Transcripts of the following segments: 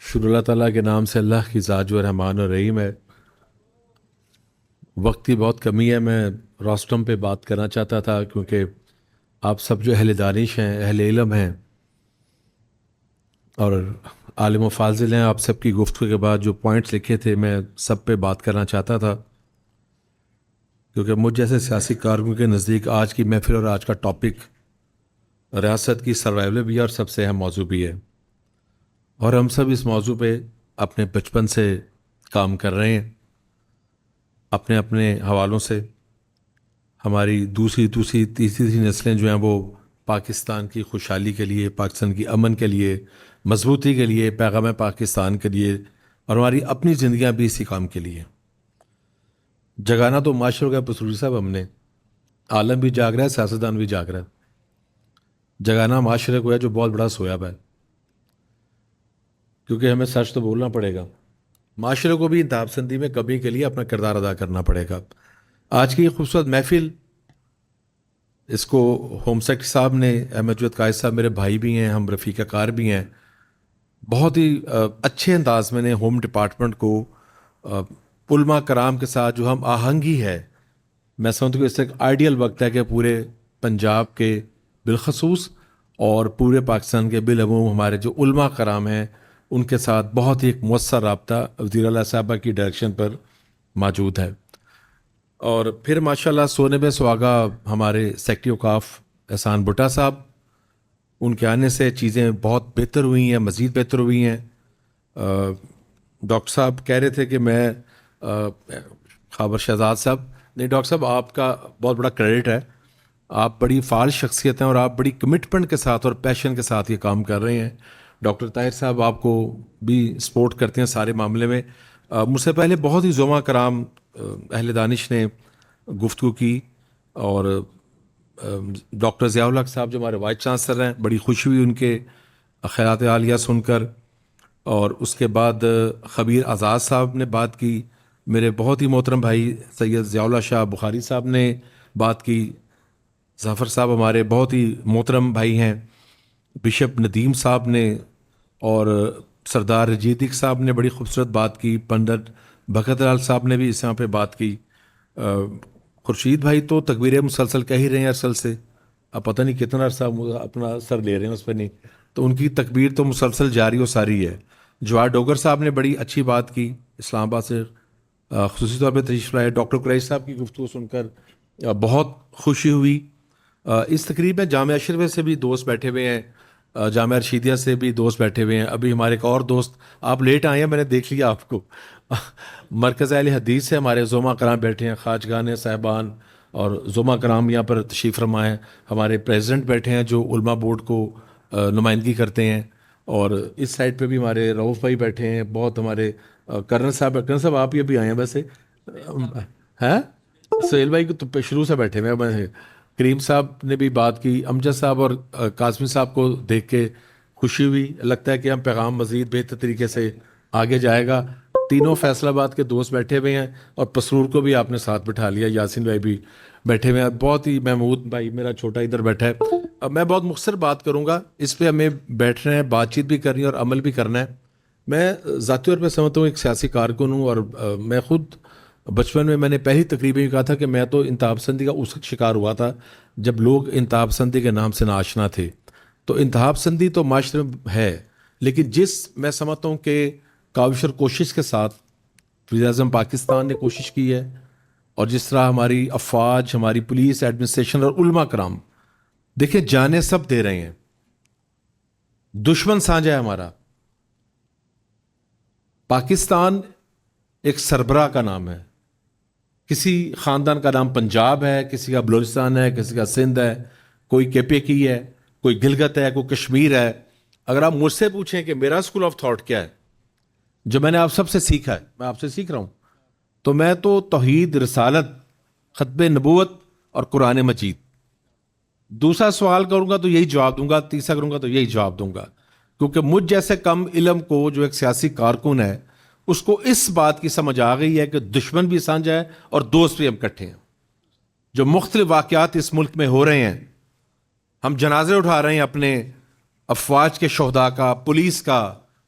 شروع اللہ تعالیٰ کے نام سے، اللہ کی ذات جو رحمان اور رحیم ہے۔ وقت کی بہت کمی ہے، میں روسٹم پہ بات کرنا چاہتا تھا کیونکہ آپ سب جو اہل دانش ہیں، اہل علم ہیں اور عالم و فاضل ہیں، آپ سب کی گفتگو کے بعد جو پوائنٹس لکھے تھے میں سب پہ بات کرنا چاہتا تھا، کیونکہ مجھ جیسے سیاسی کارکنوں کے نزدیک آج کی محفل اور آج کا ٹاپک ریاست کی سروائیول بھی ہے اور سب سے اہم موضوع بھی ہے، اور ہم سب اس موضوع پہ اپنے بچپن سے کام کر رہے ہیں، اپنے اپنے حوالوں سے۔ ہماری دوسری تیسری نسلیں جو ہیں وہ پاکستان کی خوشحالی کے لیے، پاکستان کی امن کے لیے، مضبوطی کے لیے، پیغام پاکستان کے لیے، اور ہماری اپنی زندگیاں بھی اسی کام کے لیے جگانا تو معاشرے کا پسروری صاحب ہم نے، عالم بھی جاگ رہا ہے، سیاستدان بھی جاگ رہا ہے۔ جگانا معاشرے کو ہے جو بہت بڑا سویا ہوا ہے، کیونکہ ہمیں سچ تو بولنا پڑے گا، معاشرے کو بھی انتہا پسندی میں کمی کے لیے اپنا کردار ادا کرنا پڑے گا۔ آج کی یہ خوبصورت محفل، اس کو ہوم سیکرٹری صاحب نے، احمد جوید قائد صاحب میرے بھائی بھی ہیں، ہم رفیقہ کار بھی ہیں، بہت ہی اچھے انداز میں نے ہوم ڈپارٹمنٹ کو علماء کرام کے ساتھ جو ہم آہنگی ہے، میں سمجھتا ہوں کہ اس ایک آئیڈیل وقت ہے کہ پورے پنجاب کے بالخصوص اور پورے پاکستان کے بالعموم ہمارے جو علماء کرام ہیں ان کے ساتھ بہت ہی ایک مؤثر رابطہ وزیر اعلیٰ صاحبہ کی ڈائریکشن پر موجود ہے۔ اور پھر ماشاءاللہ سونے پہ سہاگا ہمارے سیکرٹری اوقاف احسان بھٹا صاحب، ان کے آنے سے چیزیں بہت بہتر ہوئی ہیں، مزید بہتر ہوئی ہیں۔ ڈاکٹر صاحب کہہ رہے تھے کہ میں خابر شہزاد صاحب، نہیں ڈاکٹر صاحب آپ کا بہت بڑا کریڈٹ ہے، آپ بڑی فعال شخصیت ہیں اور آپ بڑی کمٹمنٹ کے ساتھ اور پیشن کے ساتھ یہ کام کر رہے ہیں۔ ڈاکٹر طاہر صاحب آپ کو بھی سپورٹ کرتے ہیں سارے معاملے میں۔ مجھ سے پہلے بہت ہی علماء کرام اہل دانش نے گفتگو کی، اور ڈاکٹر ضیاء الحق صاحب جو ہمارے وائس چانسلر ہیں، بڑی خوشی ہوئی ان کے خیرات عالیہ سن کر۔ اور اس کے بعد خبیر آزاد صاحب نے بات کی، میرے بہت ہی محترم بھائی سید ضیاء اللہ شاہ بخاری صاحب نے بات کی، ظفر صاحب ہمارے بہت ہی محترم بھائی ہیں، بشپ ندیم صاحب نے، اور سردار رجیتک صاحب نے بڑی خوبصورت بات کی، پنڈت بھگت لال صاحب نے بھی اس یہاں پہ بات کی۔ خورشید بھائی تو تکبیریں مسلسل کہہ ہی رہے ہیں ارسل سے، اب پتہ نہیں کتنا عرصہ اپنا سر لے رہے ہیں اس پہ، نہیں تو ان کی تکبیر تو مسلسل جاری و ساری ہے۔ جواد ڈوگر صاحب نے بڑی اچھی بات کی، اسلام آباد سے خصوصی طور پہ تشریف لائے۔ ڈاکٹر قریش صاحب کی گفتگو سن کر بہت خوشی ہوئی۔ اس تقریب میں جامعہ اشرفیہ سے بھی دوست بیٹھے ہوئے ہیں، جامعہ رشیدیہ سے بھی دوست بیٹھے ہوئے ہیں، ابھی ہمارے ایک اور دوست، آپ لیٹ آئے ہیں میں نے دیکھ لیا آپ کو، مرکز اہل حدیث سے ہمارے علماء کرام بیٹھے ہیں، خواجگان صاحبان اور علماء کرام یہاں پر تشریف فرما ہیں، ہمارے پریزیڈنٹ بیٹھے ہیں جو علماء بورڈ کو نمائندگی کرتے ہیں، اور اس سائڈ پہ بھی ہمارے رؤف بھائی بیٹھے ہیں، بہت ہمارے کرنل صاحب آپ یہ بھی آئے ہیں ویسے ہیں، سہیل بھائی کو تو شروع سے بیٹھے ہوئے ہیں، کریم صاحب نے بھی بات کی، امجد صاحب اور قاسمی صاحب کو دیکھ کے خوشی ہوئی، لگتا ہے کہ ہم پیغام مزید بہتر طریقے سے آگے جائے گا۔ تینوں فیصل آباد کے دوست بیٹھے ہوئے ہیں، اور پسرور کو بھی آپ نے ساتھ بٹھا لیا، یاسین بھائی بھی بیٹھے ہوئے ہیں، بہت ہی محمود بھائی میرا چھوٹا ادھر بیٹھا ہے۔ اب میں بہت مختصر بات کروں گا، اس پہ ہمیں بیٹھنا ہے، بات چیت بھی کرنی ہے اور عمل بھی کرنا ہے۔ میں ذاتی طور پہ سمجھتا ہوں ایک سیاسی کارکن ہوں، اور میں خود بچپن میں نے پہلی تقریب میں کہا تھا کہ میں تو انتہا پسندی کا اس وقت شکار ہوا تھا جب لوگ انتہا پسندی کے نام سے ناآشنا تھے۔ تو انتہا پسندی تو معاشرے میں ہے، لیکن میں سمجھتا ہوں کہ کاوش اور کوشش کے ساتھ وزیر اعظم پاکستان نے کوشش کی ہے، اور جس طرح ہماری افواج، ہماری پولیس ایڈمنسٹریشن اور علماء کرام دیکھیں جانیں سب دے رہے ہیں، دشمن سانجا ہے ہمارا پاکستان، ایک سربراہ کا نام ہے، کسی خاندان کا نام پنجاب ہے، کسی کا بلوچستان ہے، کسی کا سندھ ہے، کوئی کے پی کی ہے، کوئی گلگت ہے، کوئی کشمیر ہے۔ اگر آپ مجھ سے پوچھیں کہ میرا اسکول آف تھاٹ کیا ہے، جو میں نے آپ سب سے سیکھا ہے، میں آپ سے سیکھ رہا ہوں، تو میں تو توحید، رسالت، ختم نبوت اور قرآن مجید، دوسرا سوال کروں گا تو یہی جواب دوں گا، تیسرا کروں گا تو یہی جواب دوں گا، کیونکہ مجھ جیسے کم علم کو جو ایک سیاسی کارکن ہے اس کو اس بات کی سمجھ آ گئی ہے کہ دشمن بھی سانجا ہے اور دوست بھی ہم اکٹھے ہیں۔ جو مختلف واقعات اس ملک میں ہو رہے ہیں، ہم جنازے اٹھا رہے ہیں اپنے افواج کے شہداء کا، پولیس کا،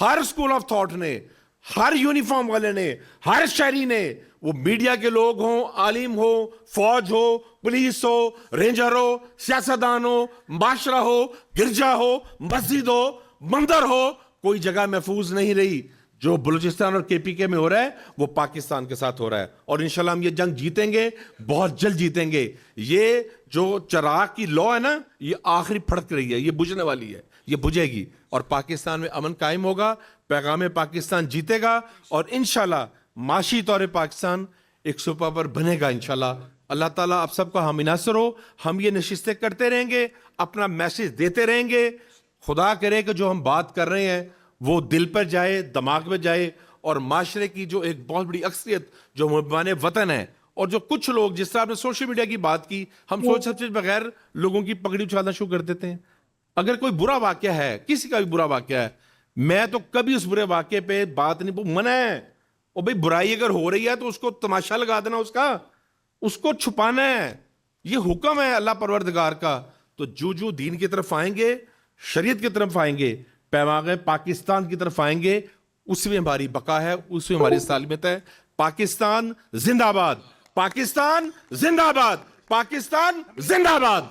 ہر اسکول آف تھاٹ نے, ہر یونیفارم والے نے, ہر شہری نے, وہ میڈیا کے لوگ ہوں, عالم ہو, فوج ہو, پولیس ہو, رینجر ہو, سیاستدان ہو, معاشرہ ہو, گرجا ہو, مسجد ہو, مندر ہو, کوئی جگہ محفوظ نہیں رہی. جو بلوچستان اور کے پی کے میں ہو رہا ہے وہ پاکستان کے ساتھ ہو رہا ہے, اور انشاءاللہ ہم یہ جنگ جیتیں گے, بہت جلد جیتیں گے. یہ جو چراغ کی لو ہے نا, یہ آخری پھڑک رہی ہے, یہ بجھنے والی ہے, یہ بجھے گی, اور پاکستان میں امن قائم ہوگا, پیغام پاکستان جیتے گا, اور انشاءاللہ معاشی طور پاکستان ایک سپر پاور بنے گا انشاءاللہ. اللہ تعالیٰ آپ سب کا ہم عناصر ہو. ہم یہ نشستیں کرتے رہیں گے, اپنا میسج دیتے رہیں گے. خدا کرے کہ جو ہم بات کر رہے ہیں وہ دل پر جائے, دماغ میں جائے, اور معاشرے کی جو ایک بہت بڑی اکثریت جو محبان وطن ہے, اور جو کچھ لوگ, جس طرح آپ نے سوشل میڈیا کی بات کی, ہم سوچ سمجھ بغیر لوگوں کی پگڑی اچھالنا شروع کر دیتے ہیں. اگر کوئی برا واقعہ ہے, کسی کا بھی برا واقعہ ہے, میں تو کبھی اس برے واقعے پہ بات نہیں, منع ہے. اور بھائی برائی اگر ہو رہی ہے تو اس کو تماشا لگا دینا, اس کو چھپانا ہے, یہ حکم ہے اللہ پروردگار کا. تو جو دین کی طرف آئیں گے, شریعت کی طرف آئیں گے, پیغام پاکستان کی طرف آئیں گے, اس میں ہماری بقا ہے, اس میں ہماری سالمیت ہے. پاکستان زندہ باد, پاکستان زندہ باد, پاکستان زندہ باد.